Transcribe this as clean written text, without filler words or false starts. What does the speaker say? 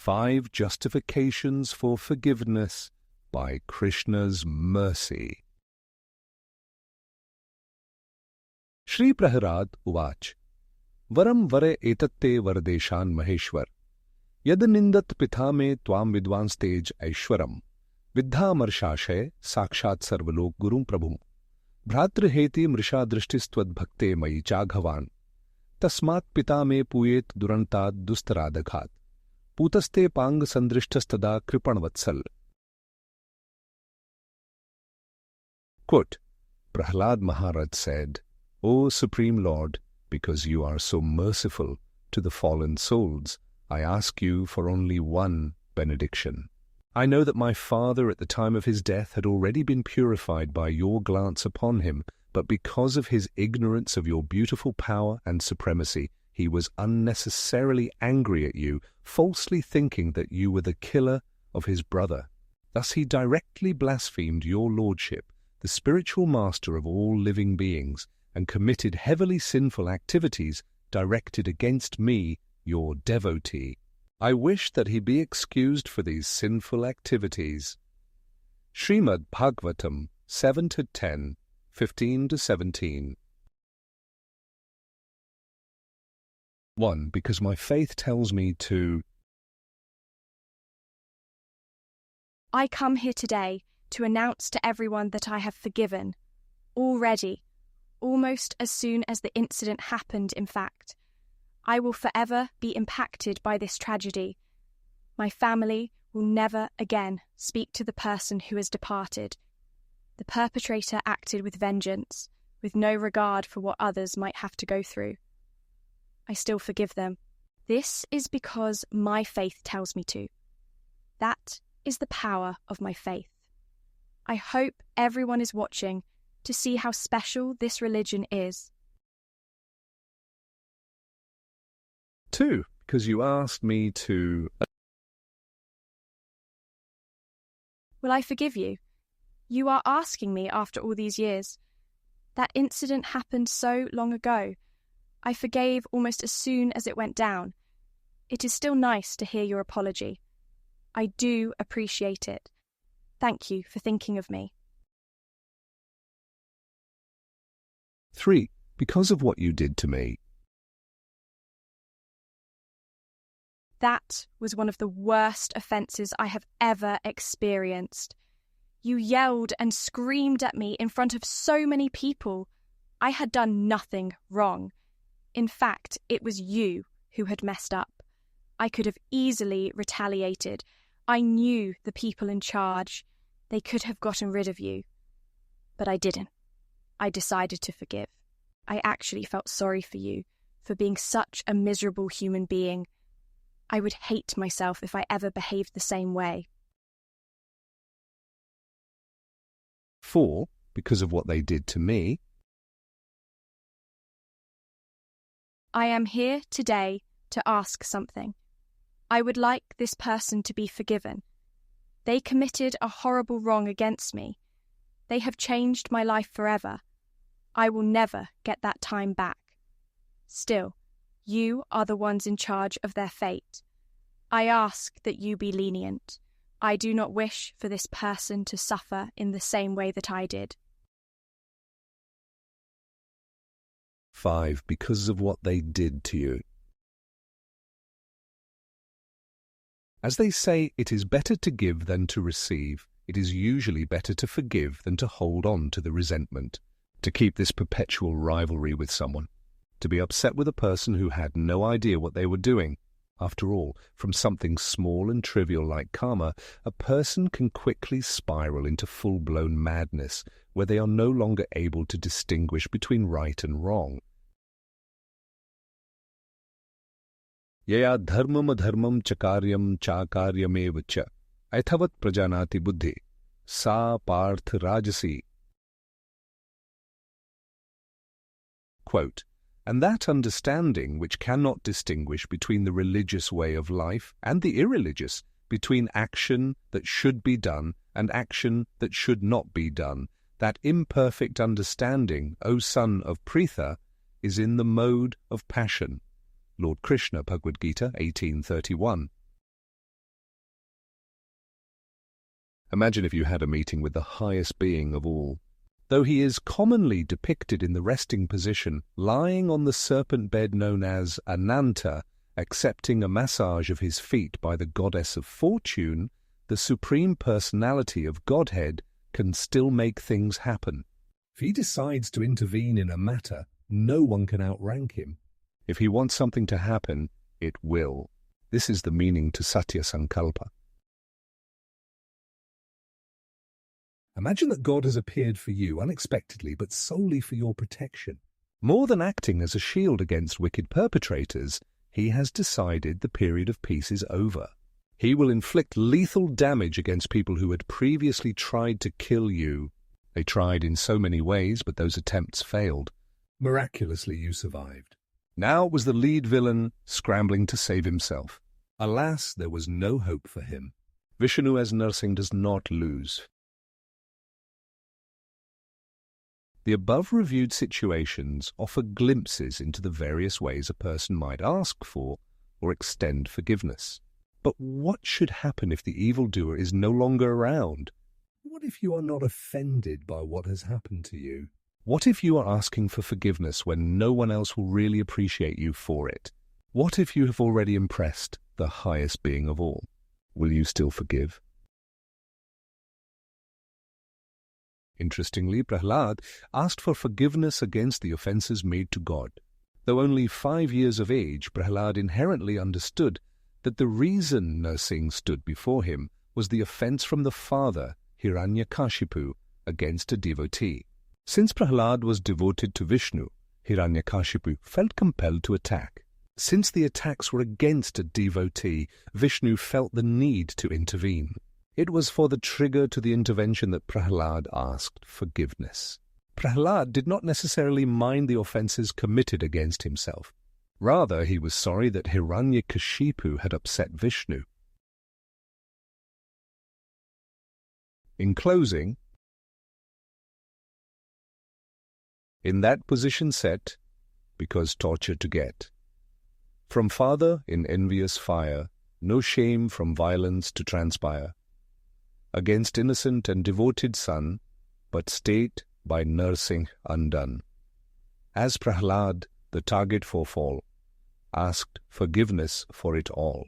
5 Justifications for Forgiveness by Krishna's Mercy. Shri Prahlad Uvach Varam vare etatte vardeshan maheshwar Yad nindat pitha me tvam vidvans tej aishwaram Viddha marshashay sakshat sarvalok gurum prabhum Bhratriheti mrisha drishtistvad bhakte mayi chaghavan Tasmat pita me puyet durantad dustaradakhat Putaste pang sandrishtastada kripanvatsal. Quote, Prahlada Maharaja said, O Supreme Lord, because you are so merciful to the fallen souls, I ask you for only one benediction. I know that my father at the time of his death had already been purified by your glance upon him, but because of his ignorance of your beautiful power and supremacy, he was unnecessarily angry at you, falsely thinking that you were the killer of his brother. Thus he directly blasphemed your Lordship, the spiritual master of all living beings, and committed heavily sinful activities directed against me, your devotee. I wish that he be excused for these sinful activities. Shrimad Bhagavatam 7-10, 15-17. 1. Because my faith tells me to I come here today to announce to everyone that I have forgiven, already, almost as soon as the incident happened, in fact. I will forever be impacted by this tragedy. My family will never again speak to the person who has departed. The perpetrator acted with vengeance, with no regard for what others might have to go through. I still forgive them. This is because my faith tells me to. That is the power of my faith. I hope everyone is watching to see how special this religion is. 2. Because you asked me to Will I forgive you? You are asking me after all these years. That incident happened so long ago. I forgave almost as soon as it went down. It is still nice to hear your apology. I do appreciate it. Thank you for thinking of me. 3. Because of what you did to me. That was one of the worst offences I have ever experienced. You yelled and screamed at me in front of so many people. I had done nothing wrong. In fact, it was you who had messed up. I could have easily retaliated. I knew the people in charge. They could have gotten rid of you. But I didn't. I decided to forgive. I actually felt sorry for you, for being such a miserable human being. I would hate myself if I ever behaved the same way. 4. Because of what they did to me. I am here today to ask something. I would like this person to be forgiven. They committed a horrible wrong against me. They have changed my life forever. I will never get that time back. Still, you are the ones in charge of their fate. I ask that you be lenient. I do not wish for this person to suffer in the same way that I did. 5. Because of what they did to you. As they say, it is better to give than to receive. It is usually better to forgive than to hold on to the resentment, to keep this perpetual rivalry with someone, to be upset with a person who had no idea what they were doing. After all, from something small and trivial like karma, a person can quickly spiral into full-blown madness, where they are no longer able to distinguish between right and wrong. Yaya dharmam adharmam chakaryam chakaryameva cha aithavat prajanati buddhi sa parth rajasi. Quote, and that understanding which cannot distinguish between the religious way of life and the irreligious, between action that should be done and action that should not be done, that imperfect understanding, O son of Pritha, is in the mode of passion. Lord Krishna, Bhagavad-gita 18:31. Imagine if you had a meeting with the highest being of all. Though he is commonly depicted in the resting position, lying on the serpent bed known as Ananta, accepting a massage of his feet by the goddess of fortune, the Supreme Personality of Godhead can still make things happen. If he decides to intervene in a matter, no one can outrank him. If he wants something to happen, it will. This is the meaning to Satya Sankalpa. Imagine that God has appeared for you unexpectedly, but solely for your protection. More than acting as a shield against wicked perpetrators, he has decided the period of peace is over. He will inflict lethal damage against people who had previously tried to kill you. They tried in so many ways, but those attempts failed. Miraculously, you survived. Now was the lead villain scrambling to save himself. Alas, there was no hope for him. Vishnu as Narsingh does not lose. The above-reviewed situations offer glimpses into the various ways a person might ask for or extend forgiveness. But what should happen if the evildoer is no longer around? What if you are not offended by what has happened to you? What if you are asking for forgiveness when no one else will really appreciate you for it? What if you have already impressed the highest being of all? Will you still forgive? Interestingly, Prahlad asked for forgiveness against the offences made to God. Though only 5 years of age, Prahlad inherently understood that the reason Narsingh stood before him was the offence from the father, Hiranyakashipu, against a devotee. Since Prahlad was devoted to Vishnu, Hiranyakashipu felt compelled to attack. Since the attacks were against a devotee, Vishnu felt the need to intervene. It was for the trigger to the intervention that Prahlad asked forgiveness. Prahlad did not necessarily mind the offences committed against himself. Rather, he was sorry that Hiranyakashipu had upset Vishnu. In closing, in that position set, because torture to get. From father in envious fire, no shame from violence to transpire. Against innocent and devoted son, but state by Narsingh undone. As Prahlad, the target for fall, asked forgiveness for it all.